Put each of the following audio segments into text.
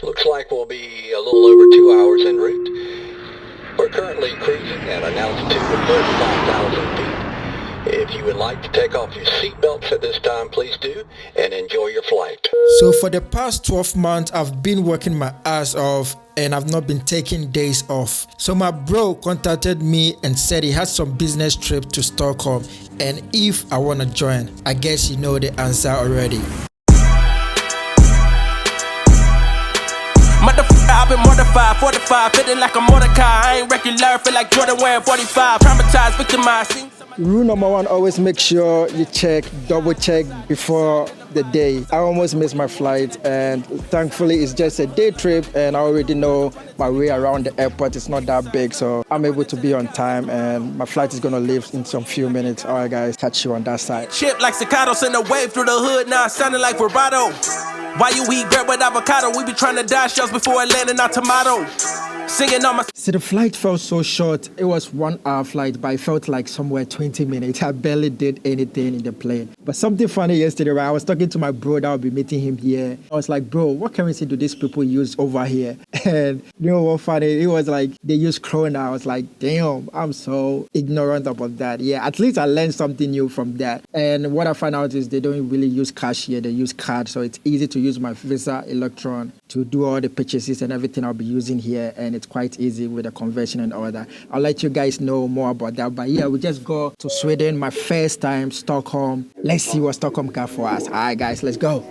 Looks like we'll be a little over 2 hours en route. We're currently cruising at an altitude of 35,000 feet. If you would like to take off your seatbelts at this time, please do, and enjoy your flight. So for the past 12 months, I've been working my ass off and I've not been taking days off. So my bro contacted me and said he had some business trip to Stockholm and if I want to join. I guess you know the answer already. Motherfucker, I've been mortified, 45, feeling like a Mordecai. I ain't regular, feel like Jordan wearing 45. Traumatized, victimized. Rule number one, always make sure you double check before the day. I almost missed my flight and thankfully it's just a day trip and I already know my way around the airport. It's not that big, so I'm able to be on time and my flight is gonna leave in some few minutes. All right guys, catch you on that side. Chip like staccato, send a wave through the hood, now it's sounding like vibrato. Why you eat bread with avocado? We be trying to dodge shells before it landing our tomato. Singing on my... See, the flight felt so short. It was 1 hour flight, but it felt like somewhere 20 minutes. I barely did anything in the plane. But something funny yesterday, right? I was talking to my bro that I'll be meeting him here. I was like, bro, what currency do these people use over here? And you know what funny? It was like, they use krona. I was like, damn, I'm so ignorant about that. Yeah, at least I learned something new from that. And what I found out is they don't really use cash here. They use cards. So it's easy to use my Visa Electron to do all the purchases and everything I'll be using here. And it's quite easy with the conversion and all that. I'll let you guys know more about that. But yeah, we just go to Sweden, my first time, Stockholm. Let's see what Stockholm got for us. All right, guys, let's go.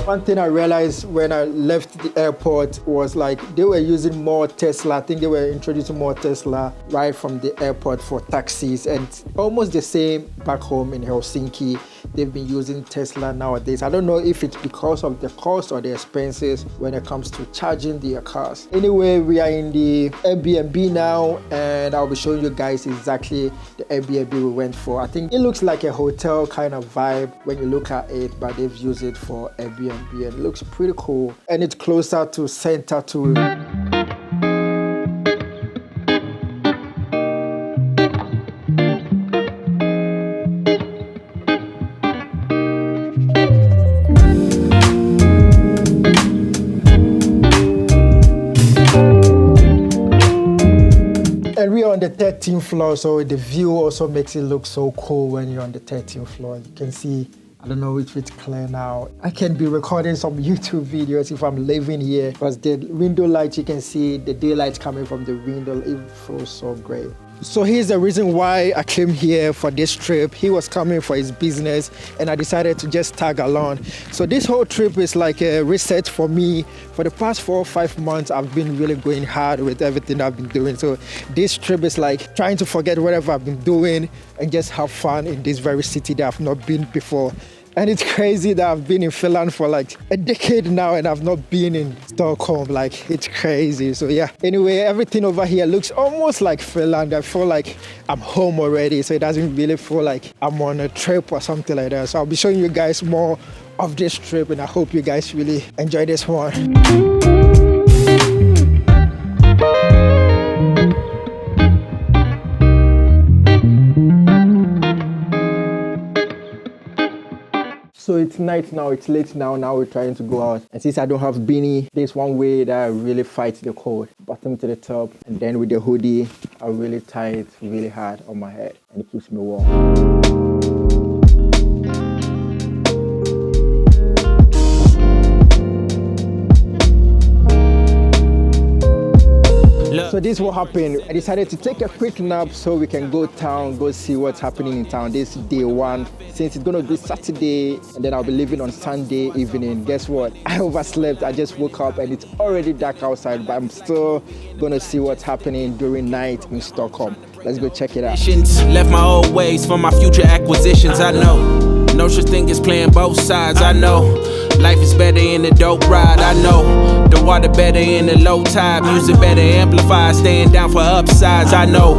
One thing I realized when I left the airport was like they were using more Tesla. I think they were introducing more Tesla right from the airport for taxis, and almost the same back home in Helsinki. They've been using Tesla nowadays. I don't know if it's because of the cost or the expenses when it comes to charging their cars. Anyway, we are in the Airbnb now and I'll be showing you guys exactly the Airbnb we went for. I think it looks like a hotel kind of vibe when you look at it, but they've used it for Airbnb and it looks pretty cool. And it's closer to center to... And we're on the 13th floor, so the view also makes it look so cool when you're on the 13th floor. You can see, I don't know if it's clear now. I can be recording some YouTube videos if I'm living here because the window light, you can see the daylight coming from the window. It feels so great. So here's the reason why I came here for this trip. He was coming for his business and I decided to just tag along. So this whole trip is like a reset for me. For the past 4 or 5 months, I've been really going hard with everything I've been doing. So this trip is like trying to forget whatever I've been doing and just have fun in this very city that I've not been before. And it's crazy that I've been in Finland for like a decade now and I've not been in Stockholm. Like, it's crazy. So yeah, anyway, everything over here looks almost like Finland. I feel like I'm home already. So it doesn't really feel like I'm on a trip or something like that. So I'll be showing you guys more of this trip and I hope you guys really enjoy this one. So it's night now, it's late now, now we're trying to go out. And since I don't have beanie, there's one way that I really fight the cold. Bottom to the top, and then with the hoodie, I really tie it really hard on my head and it keeps me warm. So this is what happened. I decided to take a quick nap so we can go town, go see what's happening in town. This is day one. Since it's gonna be Saturday and then I'll be leaving on Sunday evening. Guess what? I overslept. I just woke up and it's already dark outside, but I'm still gonna see what's happening during night in Stockholm. Let's go check it out. Left my old ways for my future acquisitions, I know. No such thing as playing both sides, I know. Life is better in the dope ride, I know. The water better in the low tide. Music better amplified, staying down for upsides, I know.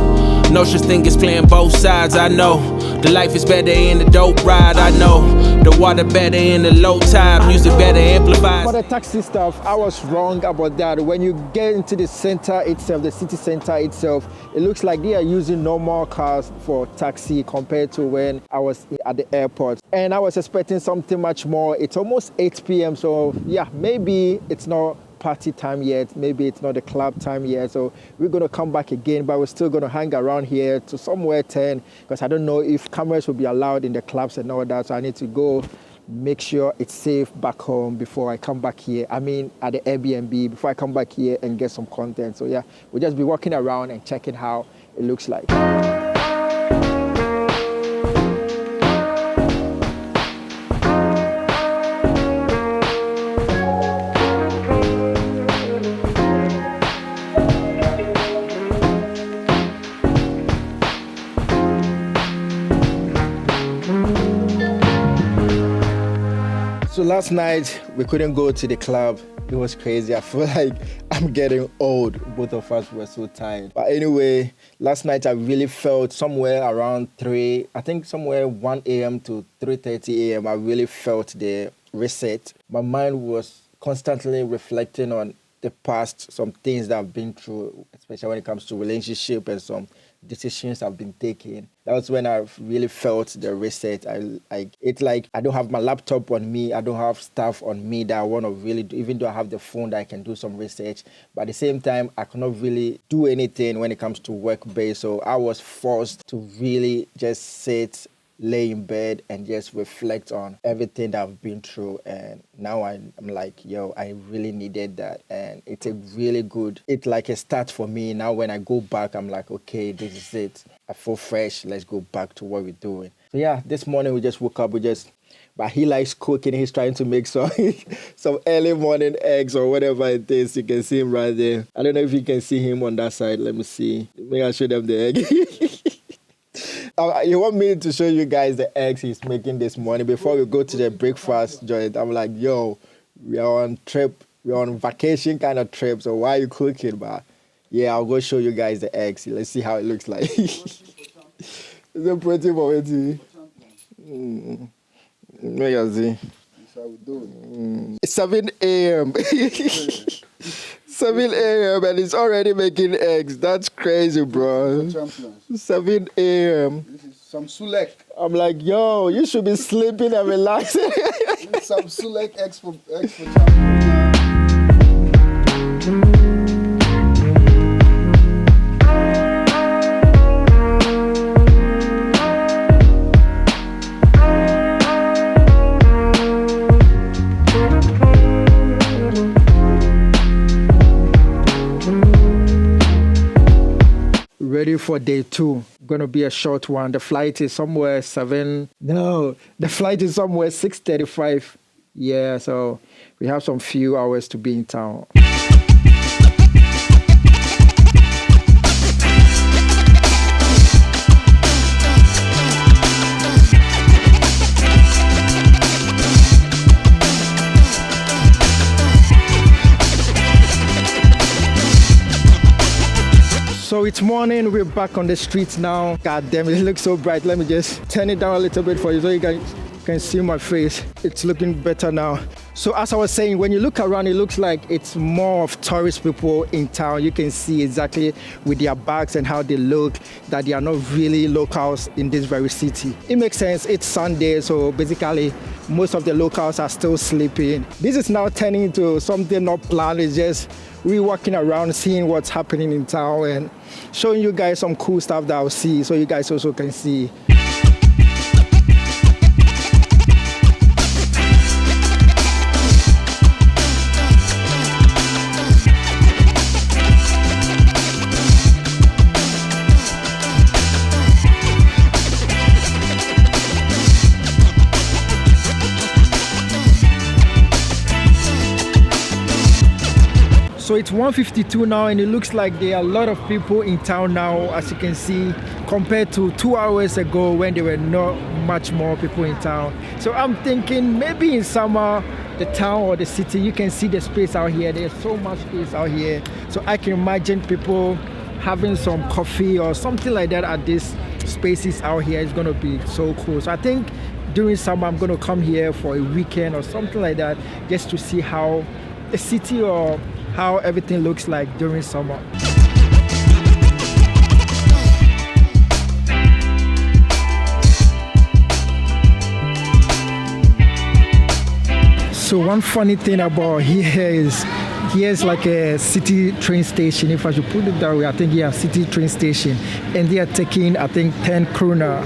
No such thing as playing both sides, I know. The life is better in the dope ride, I know. The water better in the low tide, music better amplified. For the taxi stuff, I was wrong about that. When you get into the center itself, the city center itself, it looks like they are using normal cars for taxi compared to when I was at the airport. And I was expecting something much more. It's almost 8 p.m. So yeah, maybe it's not party time yet, maybe it's not the club time yet, so we're going to come back again, but we're still going to hang around here to somewhere 10, because I don't know if cameras will be allowed in the clubs and all that, so I need to go make sure it's safe back home before I come back here. I mean at the Airbnb, before I come back here and get some content. So yeah, we'll just be walking around and checking how it looks like. So last night we couldn't go to the club. It was crazy. I feel like I'm getting old. Both of us were so tired. But anyway, last night I really felt somewhere around 1 a.m. to 3:30 a.m. I really felt the reset. My mind was constantly reflecting on the past, some things that I've been through, especially when it comes to relationship and some decisions I've been taking. That was when I really felt the reset. It's like I don't have my laptop on me. I don't have stuff on me that I want to really do, even though I have the phone that I can do some research. But at the same time, I cannot really do anything when it comes to work-based. So I was forced to really just sit, lay in bed and just reflect on everything that I've been through. And now I'm like, yo, I really needed that. And it's like a start for me. Now when I go back, I'm like, okay, this is it. I feel fresh. Let's go back to what we're doing. So yeah, this morning we just woke up. But he likes cooking. He's trying to make some early morning eggs or whatever it is. You can see him right there. I don't know if you can see him on that side. Let me see. Maybe I'll show them the egg. You want me to show you guys the eggs he's making this morning before we go to the breakfast joint? I'm like, yo, we are on trip. We're on vacation kind of trip. So why are you cooking? But yeah, I'll go show you guys the eggs. Let's see how it looks like. Is it pretty for it? It's 7 a.m. 7 a.m. and it's already making eggs. That's crazy, bro. 7 a.m. This is some sulek. I'm like, yo, you should be sleeping and relaxing. Some sulek eggs for champions. Ready for day 2. Gonna be a short one. The flight is somewhere 6:35. Yeah, so we have some few hours to be in town. So it's morning, we're back on the streets now. God damn it, it looks so bright. Let me just turn it down a little bit for you so you guys can see my face. It's looking better now. So as I was saying, when you look around, it looks like it's more of tourist people in town. You can see exactly with their bags and how they look that they are not really locals in this very city. It makes sense, it's Sunday, so basically most of the locals are still sleeping. This is now turning into something not planned. It's just we walking around, seeing what's happening in town and showing you guys some cool stuff that I'll see so you guys also can see. So it's 1:52 now and it looks like there are a lot of people in town now, as you can see, compared to 2 hours ago when there were not much more people in town. So I'm thinking maybe in summer, the town or the city, you can see the space out here. There's so much space out here. So I can imagine people having some coffee or something like that at these spaces out here is gonna be so cool. So I think during summer I'm gonna come here for a weekend or something like that, just to see how the city or how everything looks like during summer. So one funny thing about here is here's like a city train station, if I should put it that way. I think city train station, and they are taking I think 10 krona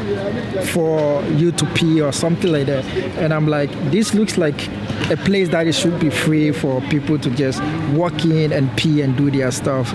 for you to pee or something like that. And I'm like, this looks like a place that it should be free for people to just walk in and pee and do their stuff.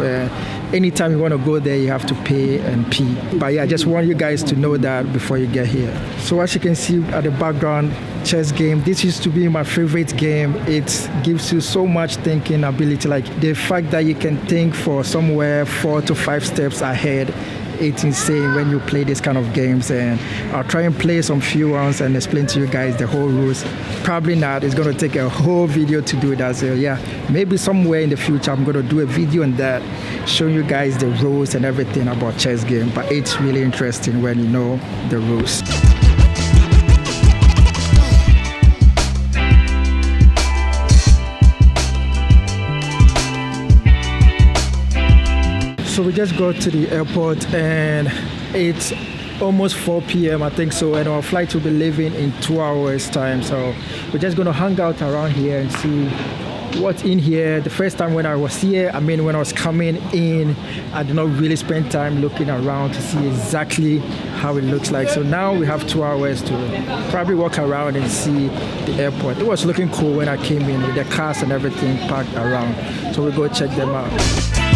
Anytime you want to go there, you have to pay and pee. But yeah, I just want you guys to know that before you get here. So as you can see at the background, chess game. This used to be my favorite game. It gives you so much thinking ability, like the fact that you can think for somewhere 4 to 5 steps ahead. It's insane when you play this kind of games, and I'll try and play some few rounds and explain to you guys the whole rules. Probably not, it's going to take a whole video to do that. So yeah, maybe somewhere in the future I'm going to do a video on that, showing you guys the rules and everything about chess game. But it's really interesting when you know the rules. So we just got to the airport and it's almost 4 p.m. I think so, and our flight will be leaving in 2 hours time. So we're just gonna hang out around here and see what's in here. The first time when I was here, when I was coming in, I did not really spend time looking around to see exactly how it looks like. So now we have 2 hours to probably walk around and see the airport. It was looking cool when I came in with the cars and everything parked around. So we'll go check them out.